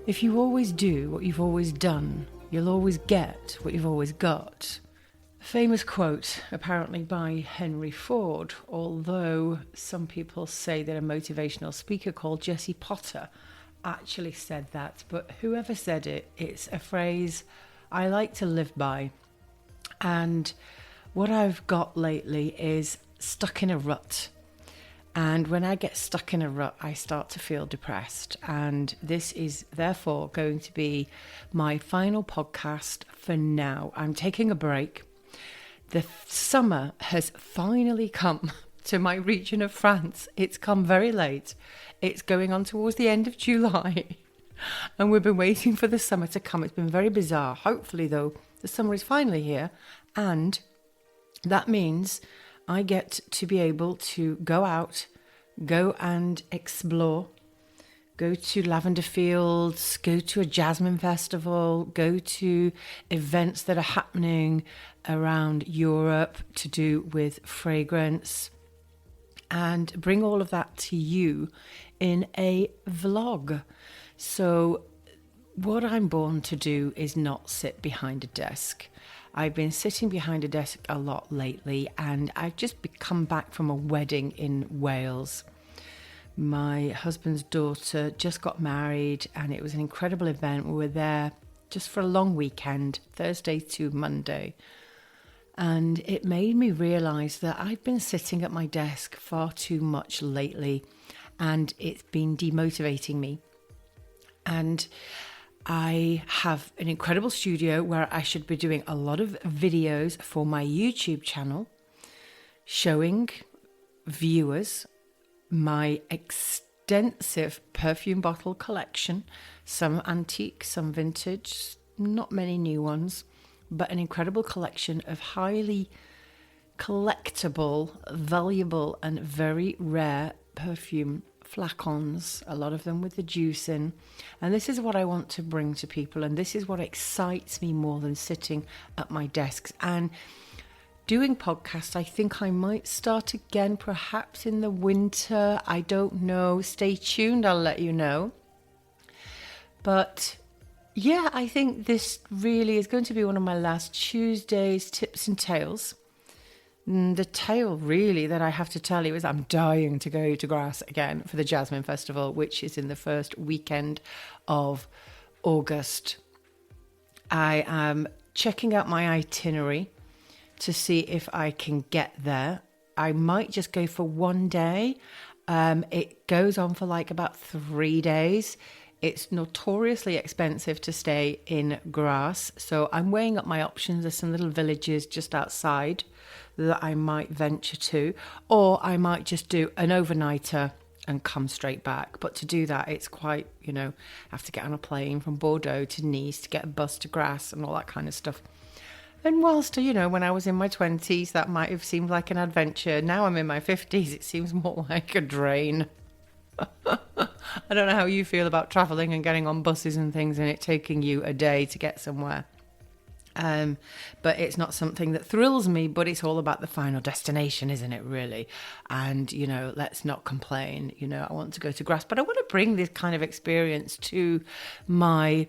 If you always do what you've always done, you'll always get what you've always got. A famous quote, apparently by Henry Ford, although some people say that a motivational speaker called Jesse Potter actually said that. But whoever said it, it's a phrase I like to live by. And what I've got lately is stuck in a rut. And when I get stuck in a rut, I start to feel depressed. And this is therefore going to be my final podcast for now. I'm taking a break. The summer has finally come to my region of France. It's come very late. It's going on towards the end of July. And we've been waiting for the summer to come. It's been very bizarre. Hopefully, though, the summer is finally here. And that means I get to be able to go out, go and explore, go to lavender fields, go to a jasmine festival, go to events that are happening around Europe to do with fragrance, and bring all of that to you in a vlog. So what I'm born to do is not sit behind a desk. I've been sitting behind a desk a lot lately, and I've just come back from a wedding in Wales. My husband's daughter just got married, and it was an incredible event. We were there just for a long weekend, Thursday to Monday. And it made me realise that I've been sitting at my desk far too much lately, and it's been demotivating me. And I have an incredible studio where I should be doing a lot of videos for my YouTube channel, showing viewers my extensive perfume bottle collection, some antique, some vintage, not many new ones, but an incredible collection of highly collectible, valuable and very rare perfume flacons, a lot of them with the juice in. And this is what I want to bring to people, and this is what excites me more than sitting at my desks. And doing podcasts, I think I might start again perhaps in the winter. I don't know. Stay tuned, I'll let you know. But yeah, I think this really is going to be one of my last Tuesday's tips and tales. The tale really that I have to tell you is I'm dying to go to Grasse again for the Jasmine Festival, which is in the first weekend of August. I am checking out my itinerary to see if I can get there. I might just go for one day. It goes on for like about 3 days. It's notoriously expensive to stay in Grasse, so I'm weighing up my options. There's some little villages just outside that I might venture to, or I might just do an overnighter and come straight back. But to do that, it's quite, I have to get on a plane from Bordeaux to Nice to get a bus to Grasse and all that kind of stuff. And whilst, when I was in my 20s, that might have seemed like an adventure. Now I'm in my 50s, it seems more like a drain. I don't know how you feel about travelling and getting on buses and things and it taking you a day to get somewhere. But it's not something that thrills me, but it's all about the final destination, isn't it, really? And, let's not complain. I want to go to Grasse, but I want to bring this kind of experience to my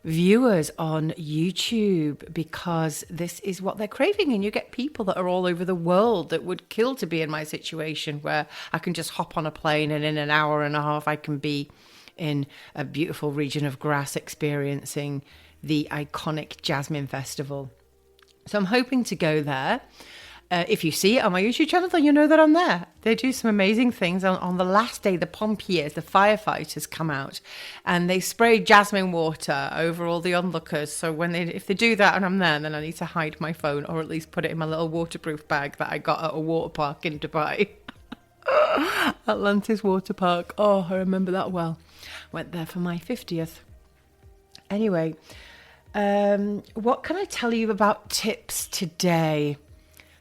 viewers on YouTube, because this is what they're craving. And you get people that are all over the world that would kill to be in my situation, where I can just hop on a plane and in an hour and a half I can be in a beautiful region of Grasse experiencing the iconic Jasmine Festival. So I'm hoping to go there. If you see it on my YouTube channel, then you know that I'm there. They do some amazing things. On the last day, the pompiers, the firefighters, come out and they spray jasmine water over all the onlookers. So if they do that and I'm there, then I need to hide my phone, or at least put it in my little waterproof bag that I got at a water park in Dubai. Atlantis Water Park. Oh, I remember that well. Went there for my 50th. Anyway, what can I tell you about tips today?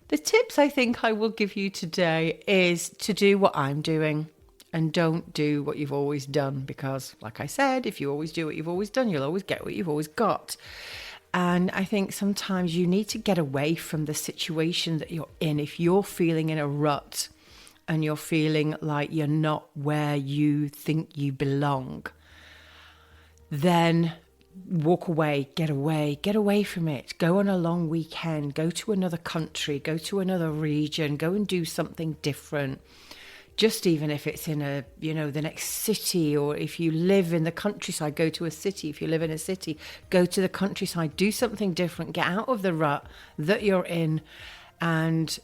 The tips I think I will give you today is to do what I'm doing and don't do what you've always done, because, like I said, if you always do what you've always done, you'll always get what you've always got. And I think sometimes you need to get away from the situation that you're in. If you're feeling in a rut and you're feeling like you're not where you think you belong, then walk away, get away from it. Go on a long weekend, go to another country, go to another region, go and do something different. Just even if it's in the next city, or if you live in the countryside, go to a city. If you live in a city, go to the countryside, do something different, get out of the rut that you're in and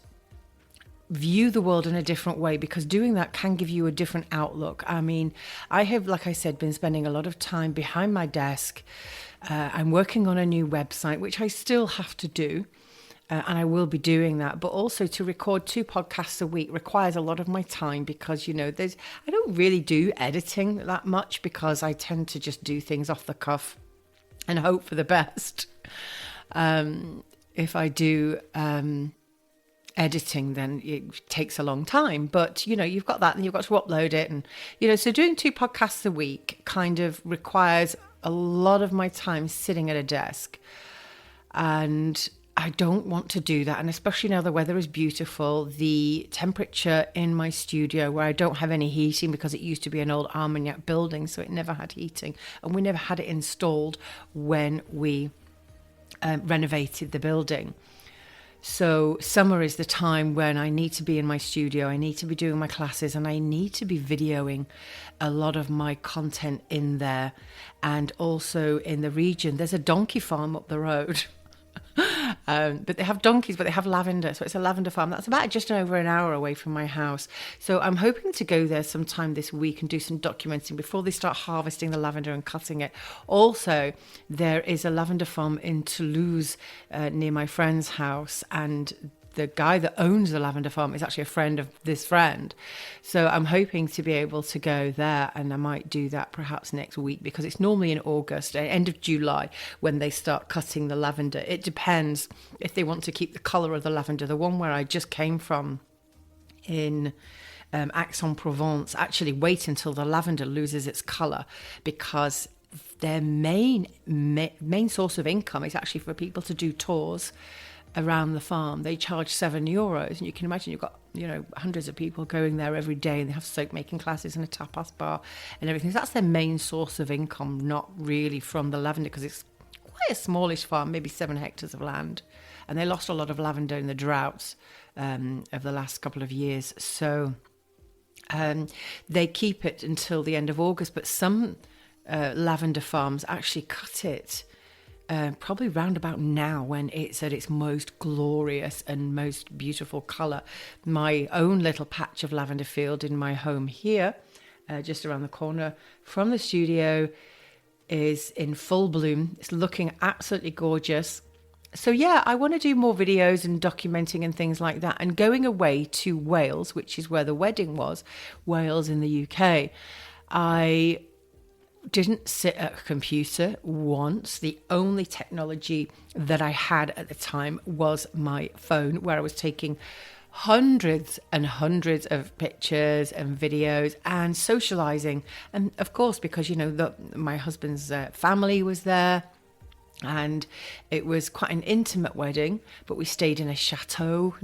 view the world in a different way, because doing that can give you a different outlook. I mean, I have, like I said, been spending a lot of time behind my desk. I'm working on a new website, which I still have to do. And I will be doing that. But also to record 2 podcasts a week requires a lot of my time, because, I don't really do editing that much, because I tend to just do things off the cuff and hope for the best. If I do editing, then it takes a long time. But, you've got that and you've got to upload it. And, so doing 2 podcasts a week kind of requires a lot of my time sitting at a desk. And I don't want to do that. And especially now the weather is beautiful, the temperature in my studio, where I don't have any heating because it used to be an old Armagnac building, so it never had heating. And we never had it installed when we renovated the building. So summer is the time when I need to be in my studio, I need to be doing my classes, and I need to be videoing a lot of my content in there. And also in the region, there's a donkey farm up the road. But they have donkeys, but they have lavender. So it's a lavender farm. That's about just over an hour away from my house. So I'm hoping to go there sometime this week and do some documenting before they start harvesting the lavender and cutting it. Also, there is a lavender farm in Toulouse near my friend's house, and the guy that owns the lavender farm is actually a friend of this friend. So I'm hoping to be able to go there, and I might do that perhaps next week, because it's normally in August, end of July, when they start cutting the lavender. It depends if they want to keep the colour of the lavender. The one where I just came from in Aix-en-Provence actually wait until the lavender loses its colour, because their main source of income is actually for people to do tours around the farm. They charge €7, and you can imagine you've got hundreds of people going there every day, and they have soap making classes and a tapas bar and everything. So that's their main source of income, not really from the lavender, because it's quite a smallish farm, maybe 7 hectares of land, and they lost a lot of lavender in the droughts of the last couple of years. So they keep it until the end of August, but some lavender farms actually cut it probably round about now, when it's at its most glorious and most beautiful colour. My own little patch of lavender field in my home here, just around the corner from the studio, is in full bloom. It's looking absolutely gorgeous. So yeah, I want to do more videos and documenting and things like that. And going away to Wales, which is where the wedding was, Wales in the UK, I didn't sit at a computer once. The only technology that I had at the time was my phone, where I was taking hundreds and hundreds of pictures and videos and socializing. And of course, because my husband's family was there, and it was quite an intimate wedding, but we stayed in a chateau.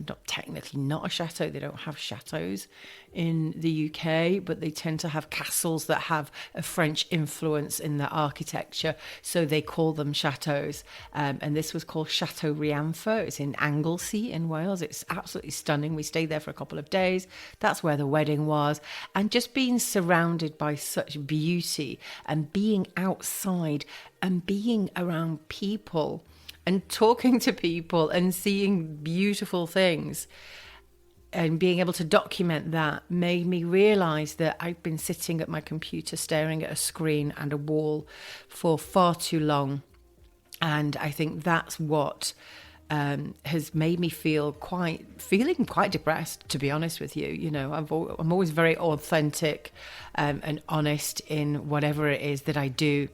Not a chateau. They don't have chateaus in the UK, but they tend to have castles that have a French influence in their architecture, so they call them chateaus. And this was called Chateau Rianfo. It's in Anglesey in Wales. It's absolutely stunning. We stayed there for a couple of days. That's where the wedding was. And just being surrounded by such beauty, and being outside and being around people and talking to people and seeing beautiful things and being able to document that made me realize that I've been sitting at my computer staring at a screen and a wall for far too long. And I think that's what has made me feeling quite depressed, to be honest with you. I'm always very authentic and honest in whatever it is that I do.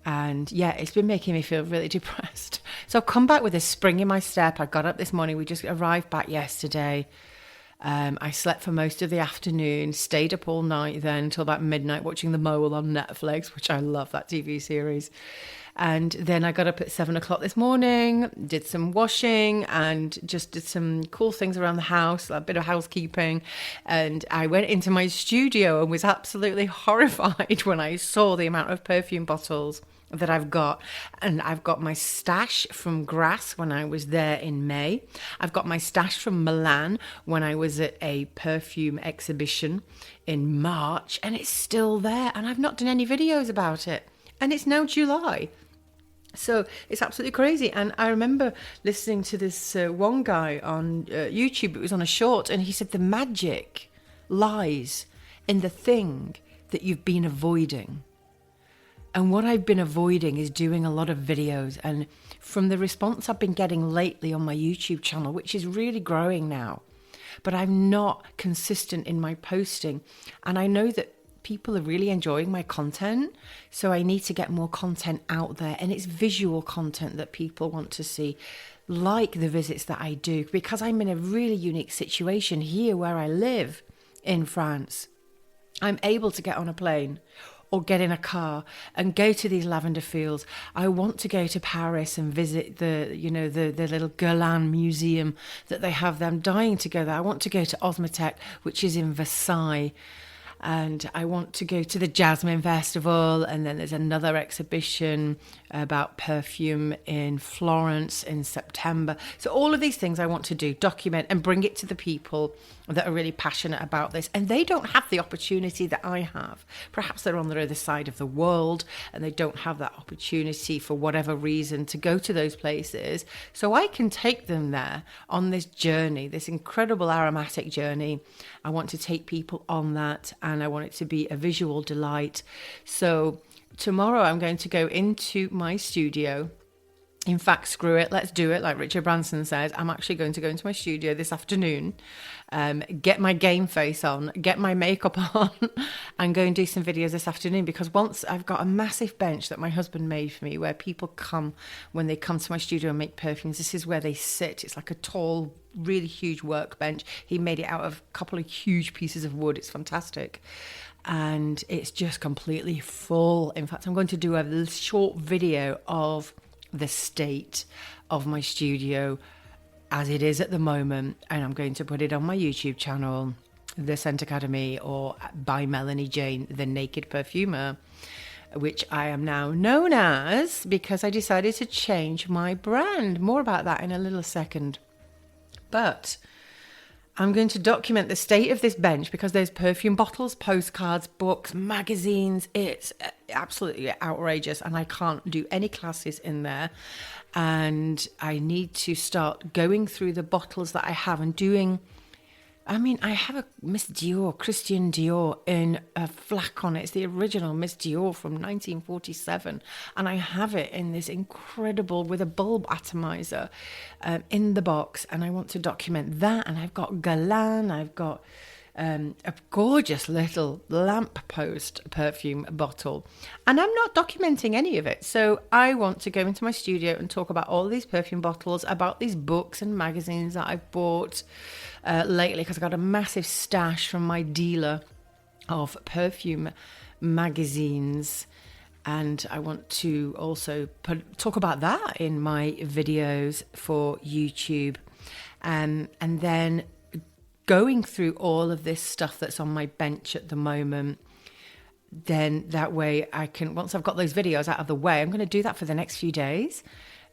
And yeah, it's been making me feel really depressed. So I've come back with a spring in my step. I got up this morning. We just arrived back yesterday. I slept for most of the afternoon, stayed up all night then until about midnight watching The Mole on Netflix, which I love, that TV series. And then I got up at 7 o'clock this morning, did some washing and just did some cool things around the house, a bit of housekeeping. And I went into my studio and was absolutely horrified when I saw the amount of perfume bottles that I've got. And I've got my stash from Grasse when I was there in May. I've got my stash from Milan when I was at a perfume exhibition in March, and it's still there. And I've not done any videos about it. And it's now July. So it's absolutely crazy. And I remember listening to this one guy on YouTube. It was on a short, and he said the magic lies in the thing that you've been avoiding. And what I've been avoiding is doing a lot of videos. And from the response I've been getting lately on my YouTube channel, which is really growing now, but I'm not consistent in my posting. And I know that people are really enjoying my content, so I need to get more content out there, and it's visual content that people want to see, like the visits that I do, because I'm in a really unique situation here where I live in France. I'm able to get on a plane or get in a car and go to these lavender fields. I want to go to Paris and visit the little Guerlain museum that they have there. I'm dying to go there. I want to go to Osmotek, which is in Versailles. And I want to go to the Jasmine Festival, and then there's another exhibition about perfume in Florence in September. So all of these things I want to do, document and bring it to the people that are really passionate about this. And they don't have the opportunity that I have. Perhaps they're on the other side of the world and they don't have that opportunity for whatever reason to go to those places. So I can take them there on this journey, this incredible aromatic journey. I want to take people on that, and I want it to be a visual delight. So tomorrow I'm going to go into my studio. In fact, screw it, let's do it. Like Richard Branson says, I'm actually going to go into my studio this afternoon, get my game face on, get my makeup on, and go and do some videos this afternoon. Because once I've got a massive bench that my husband made for me, where people come when they come to my studio and make perfumes. This is where they sit. It's like a tall, really huge workbench. He made it out of a couple of huge pieces of wood. It's fantastic. And it's just completely full. In fact, I'm going to do a short video of the state of my studio as it is at the moment, and I'm going to put it on my YouTube channel, The Scent Academy, or by Melanie Jane, The Naked Perfumer, which I am now known as because I decided to change my brand. More about that in a little second. But I'm going to document the state of this bench because there's perfume bottles, postcards, books, magazines. It's absolutely outrageous, and I can't do any classes in there. And I need to start going through the bottles that I have and doing. I mean, I have a Miss Dior, Christian Dior, in a flacon. It's the original Miss Dior from 1947. And I have it in this incredible, with a bulb atomizer in the box. And I want to document that. And I've got Guerlain. I've got a gorgeous little lamppost perfume bottle. And I'm not documenting any of it. So I want to go into my studio and talk about all these perfume bottles, about these books and magazines that I've bought lately, because I got a massive stash from my dealer of perfume magazines, and I want to also talk about that in my videos for YouTube, and then going through all of this stuff that's on my bench at the moment. Then that way I can, once I've got those videos out of the way, I'm going to do that for the next few days.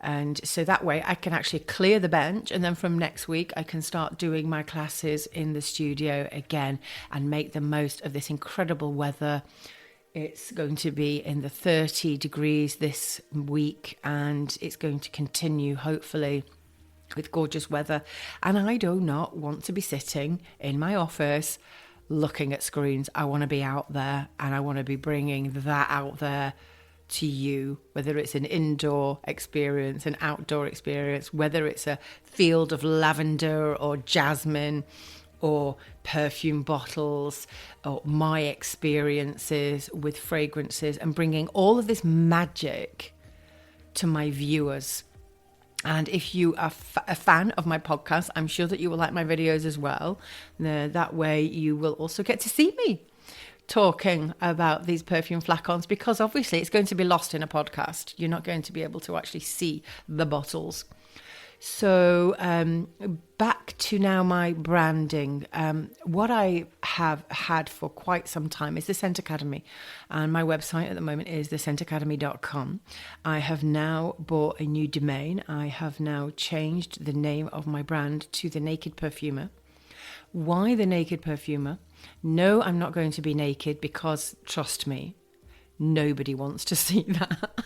And so that way I can actually clear the bench, and then from next week I can start doing my classes in the studio again and make the most of this incredible weather. It's going to be in the 30 degrees this week, and it's going to continue hopefully with gorgeous weather. And I do not want to be sitting in my office looking at screens. I want to be out there, and I want to be bringing that out there to you, whether it's an indoor experience, an outdoor experience, whether it's a field of lavender or jasmine or perfume bottles, or my experiences with fragrances, and bringing all of this magic to my viewers. And if you are a fan of my podcast, I'm sure that you will like my videos as well. That way you will also get to see me talking about these perfume flacons because obviously it's going to be lost in a podcast. You're not going to be able to actually see the bottles. So back to now my branding. What I have had for quite some time is the Scent Academy. And my website at the moment is thescentacademy.com. I have now bought a new domain. I have now changed the name of my brand to The Naked Perfumer. Why The Naked Perfumer? No, I'm not going to be naked because, trust me, nobody wants to see that.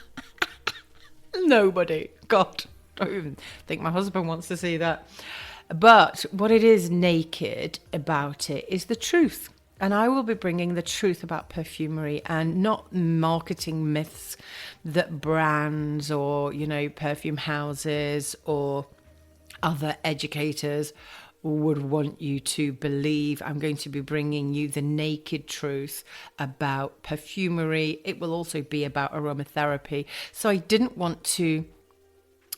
Nobody. God. I don't even think my husband wants to see that. But what it is naked about it is the truth. And I will be bringing the truth about perfumery and not marketing myths that brands or, perfume houses or other educators would want you to believe. I'm going to be bringing you the naked truth about perfumery. It will also be about aromatherapy. So I didn't want to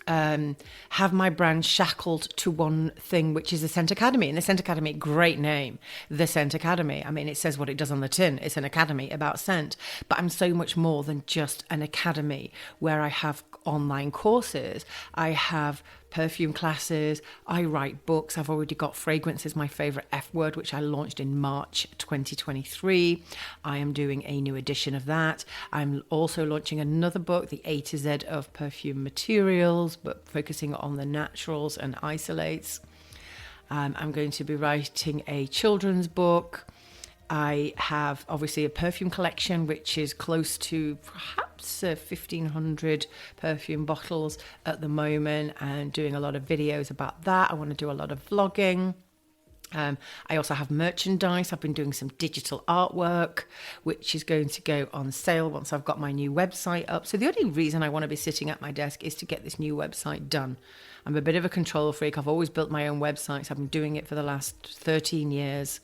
have my brand shackled to one thing, which is the Scent Academy. And the Scent Academy, great name, the Scent Academy. I mean, it says what it does on the tin. It's an academy about scent. But I'm so much more than just an academy where I have online courses. I have perfume classes. I write books. I've already got Fragrance is my favorite F word, which I launched in March 2023. I am doing a new edition of that. I'm also launching another book, the A to Z of perfume materials, but focusing on the naturals and isolates. I'm going to be writing a children's book. I have obviously a perfume collection, which is close to perhaps 1,500 perfume bottles at the moment, and doing a lot of videos about that. I want to do a lot of vlogging. I also have merchandise. I've been doing some digital artwork, which is going to go on sale once I've got my new website up. So the only reason I want to be sitting at my desk is to get this new website done. I'm a bit of a control freak. I've always built my own websites. I've been doing it for the last 13 years.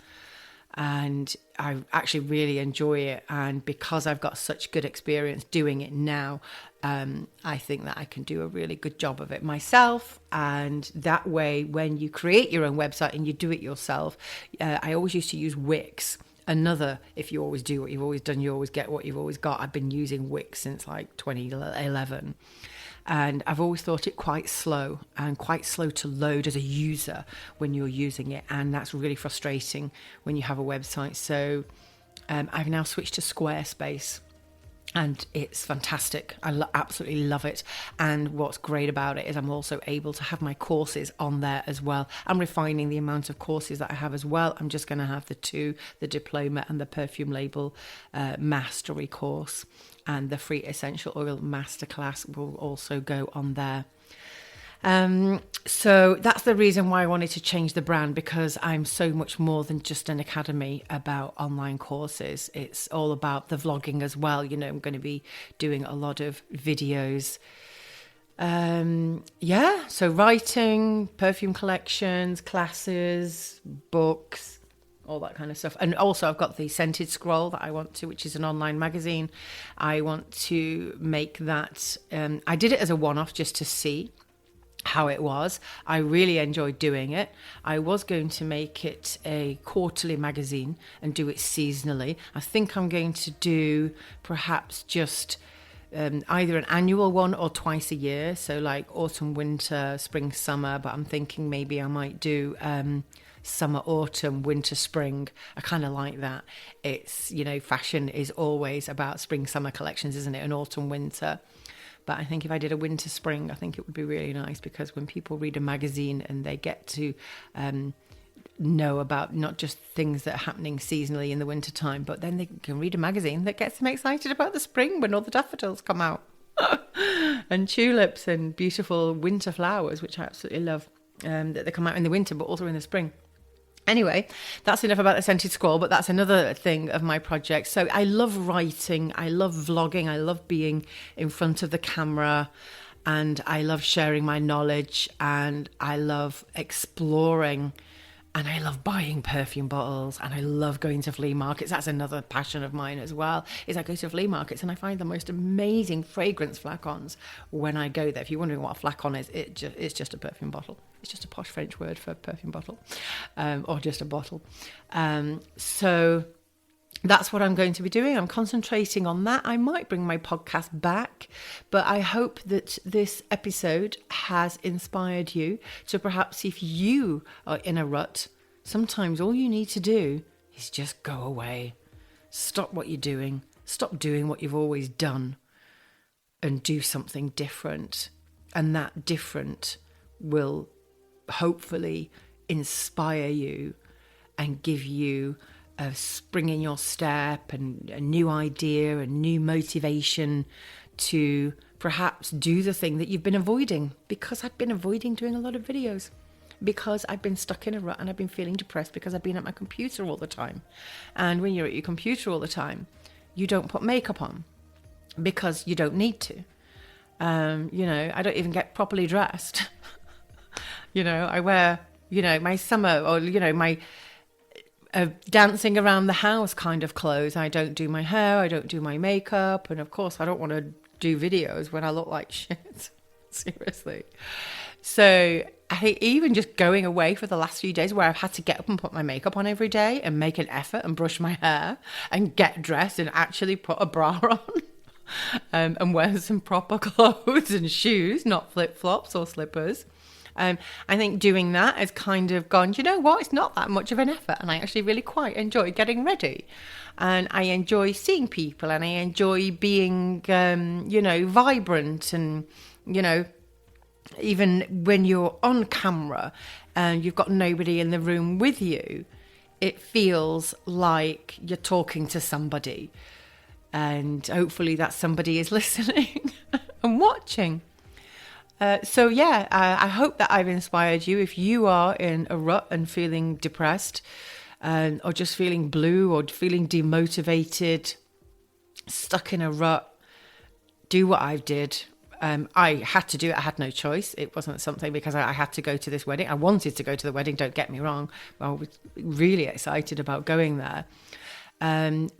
And I actually really enjoy it. And because I've got such good experience doing it now, I think that I can do a really good job of it myself. And that way, when you create your own website and you do it yourself, I always used to use Wix. If you always do what you've always done, you always get what you've always got. I've been using Wix since like 2011. And I've always thought it quite slow to load as a user when you're using it. And that's really frustrating when you have a website. So I've now switched to Squarespace. And it's fantastic. I absolutely love it. And what's great about it is I'm also able to have my courses on there as well. I'm refining the amount of courses that I have as well. I'm just going to have the diploma and the perfume label mastery course. And the free essential oil masterclass will also go on there. So that's the reason why I wanted to change the brand, because I'm so much more than just an academy about online courses. It's all about the vlogging as well. I'm going to be doing a lot of videos. So writing, perfume collections, classes, books, all that kind of stuff. And also I've got the Scented Scroll that I want to, which is an online magazine. I want to make that, I did it as a one-off just to see how it was. I really enjoyed doing it. I was going to make it a quarterly magazine and do it seasonally. I think I'm going to do perhaps just either an annual one or twice a year. So like autumn, winter, spring, summer. But I'm thinking maybe I might do summer, autumn, winter, spring. I kind of like that. It's, fashion is always about spring, summer collections, isn't it? And autumn, winter. But I think if I did a winter, spring, I think it would be really nice, because when people read a magazine and they get to know about not just things that are happening seasonally in the winter time, but then they can read a magazine that gets them excited about the spring when all the daffodils come out and tulips and beautiful winter flowers, which I absolutely love, that they come out in the winter, but also in the spring. Anyway, that's enough about the Scented Scroll, but that's another thing of my project. So I love writing, I love vlogging, I love being in front of the camera, and I love sharing my knowledge, and I love exploring, and I love buying perfume bottles, and I love going to flea markets. That's another passion of mine as well, is I go to flea markets and I find the most amazing fragrance flacons when I go there. If you're wondering what a flacon is, it's just a perfume bottle. It's just a posh French word for perfume bottle, or just a bottle. So that's what I'm going to be doing. I'm concentrating on that. I might bring my podcast back, but I hope that this episode has inspired you to perhaps, if you are in a rut, sometimes all you need to do is just go away. Stop what you're doing. Stop doing what you've always done and do something different. And that different will hopefully inspire you and give you a spring in your step and a new idea, a new motivation to perhaps do the thing that you've been avoiding. Because I've been avoiding doing a lot of videos, because I've been stuck in a rut and I've been feeling depressed because I've been at my computer all the time. And when you're at your computer all the time, you don't put makeup on because you don't need to. I don't even get properly dressed. I wear, my summer or, my dancing around the house kind of clothes. I don't do my hair, I don't do my makeup. And of course, I don't want to do videos when I look like shit. Seriously. So I think even just going away for the last few days where I've had to get up and put my makeup on every day and make an effort and brush my hair and get dressed and actually put a bra on and wear some proper clothes and shoes, not flip-flops or slippers. I think doing that has kind of gone, you know what, it's not that much of an effort, and I actually really quite enjoy getting ready. And I enjoy seeing people, and I enjoy being, vibrant, and, even when you're on camera and you've got nobody in the room with you, it feels like you're talking to somebody. And hopefully that somebody is listening and watching. I hope that I've inspired you. If you are in a rut and feeling depressed, or just feeling blue or feeling demotivated, stuck in a rut, do what I did. I had to do it. I had no choice. It wasn't something because I had to go to this wedding. I wanted to go to the wedding, don't get me wrong. I was really excited about going there.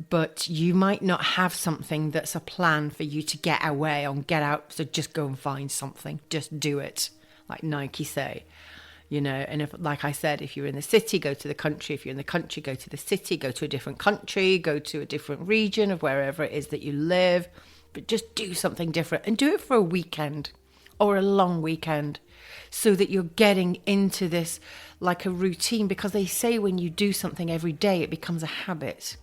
But you might not have something that's a plan for you to get away on, get out. So just go and find something. Just do it. Like Nike say, and if, like I said, if you're in the city, go to the country. If you're in the country, go to the city, go to a different country, go to a different region of wherever it is that you live. But just do something different and do it for a weekend or a long weekend so that you're getting into this like a routine, because they say when you do something every day, it becomes a habit.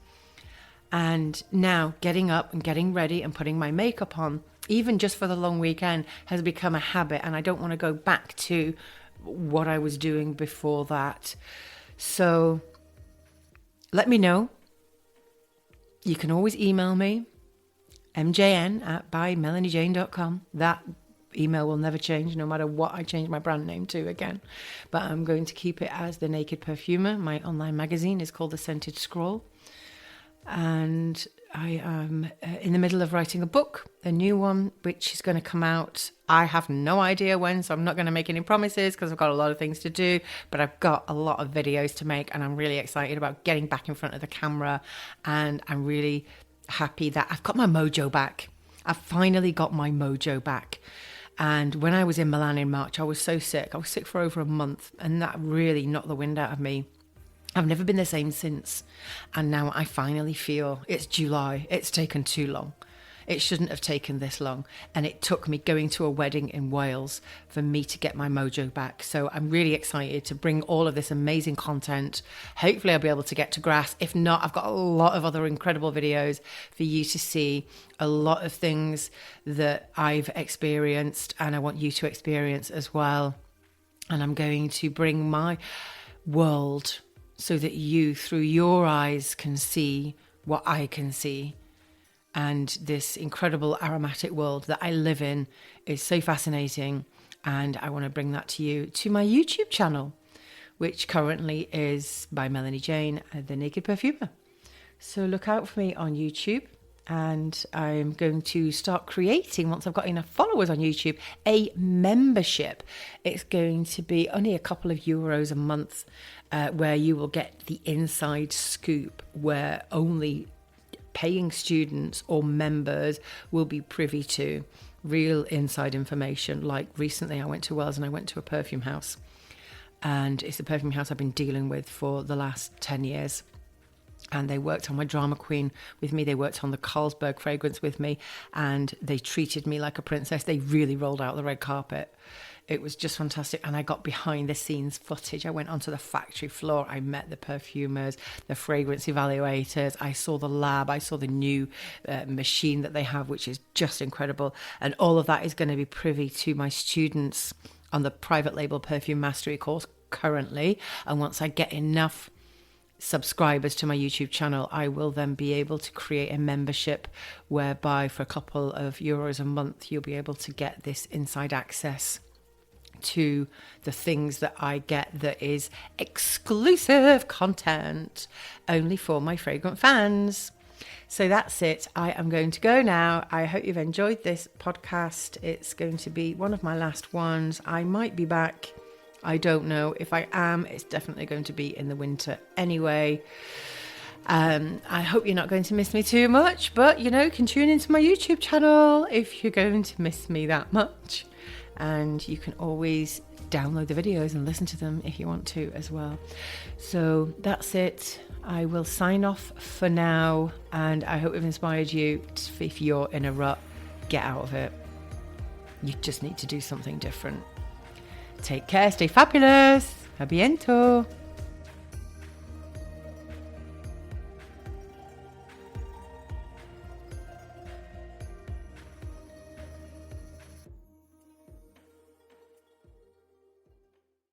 And now getting up and getting ready and putting my makeup on, even just for the long weekend, has become a habit. And I don't want to go back to what I was doing before that. So let me know. You can always email me, mjn@bymelaniejane.com. That email will never change, no matter what I change my brand name to again. But I'm going to keep it as The Naked Perfumer. My online magazine is called The Scented Scroll. And I am in the middle of writing a book, a new one, which is going to come out. I have no idea when, so I'm not going to make any promises because I've got a lot of things to do, but I've got a lot of videos to make, and I'm really excited about getting back in front of the camera. And I'm really happy that I've got my mojo back. I've finally got my mojo back. And when I was in Milan in March, I was so sick. I was sick for over a month, and that really knocked the wind out of me. I've never been the same since. And now I finally feel it's July. It's taken too long. It shouldn't have taken this long. And it took me going to a wedding in Wales for me to get my mojo back. So I'm really excited to bring all of this amazing content. Hopefully I'll be able to get to grass. If not, I've got a lot of other incredible videos for you to see. A lot of things that I've experienced and I want you to experience as well. And I'm going to bring my world so that you, through your eyes, can see what I can see. And this incredible aromatic world that I live in is so fascinating. And I want to bring that to you, to my YouTube channel, which currently is by Melanie Jane, The Naked Perfumer. So look out for me on YouTube. And I'm going to start creating, once I've got enough followers on YouTube, a membership. It's going to be only a couple of euros a month, where you will get the inside scoop, where only paying students or members will be privy to real inside information. Like recently I went to Wales and I went to a perfume house, and it's a perfume house I've been dealing with for the last 10 years. And they worked on my Drama Queen with me. They worked on the Carlsberg fragrance with me. And they treated me like a princess. They really rolled out the red carpet. It was just fantastic. And I got behind the scenes footage. I went onto the factory floor. I met the perfumers, the fragrance evaluators. I saw the lab. I saw the new machine that they have, which is just incredible. And all of that is going to be privy to my students on the private label perfume mastery course currently. And once I get enough subscribers to my YouTube channel, I will then be able to create a membership whereby for a couple of euros a month, you'll be able to get this inside access to the things that I get that is exclusive content only for my fragrant fans. So that's it. I am going to go now. I hope you've enjoyed this podcast. It's going to be one of my last ones. I might be back. I don't know. If I am, it's definitely going to be in the winter anyway. I hope you're not going to miss me too much, but you can tune into my YouTube channel if you're going to miss me that much. And you can always download the videos and listen to them if you want to as well. So that's it. I will sign off for now, and I hope I've inspired you. If you're in a rut, get out of it. You just need to do something different. Take care, stay fabulous. A bientôt.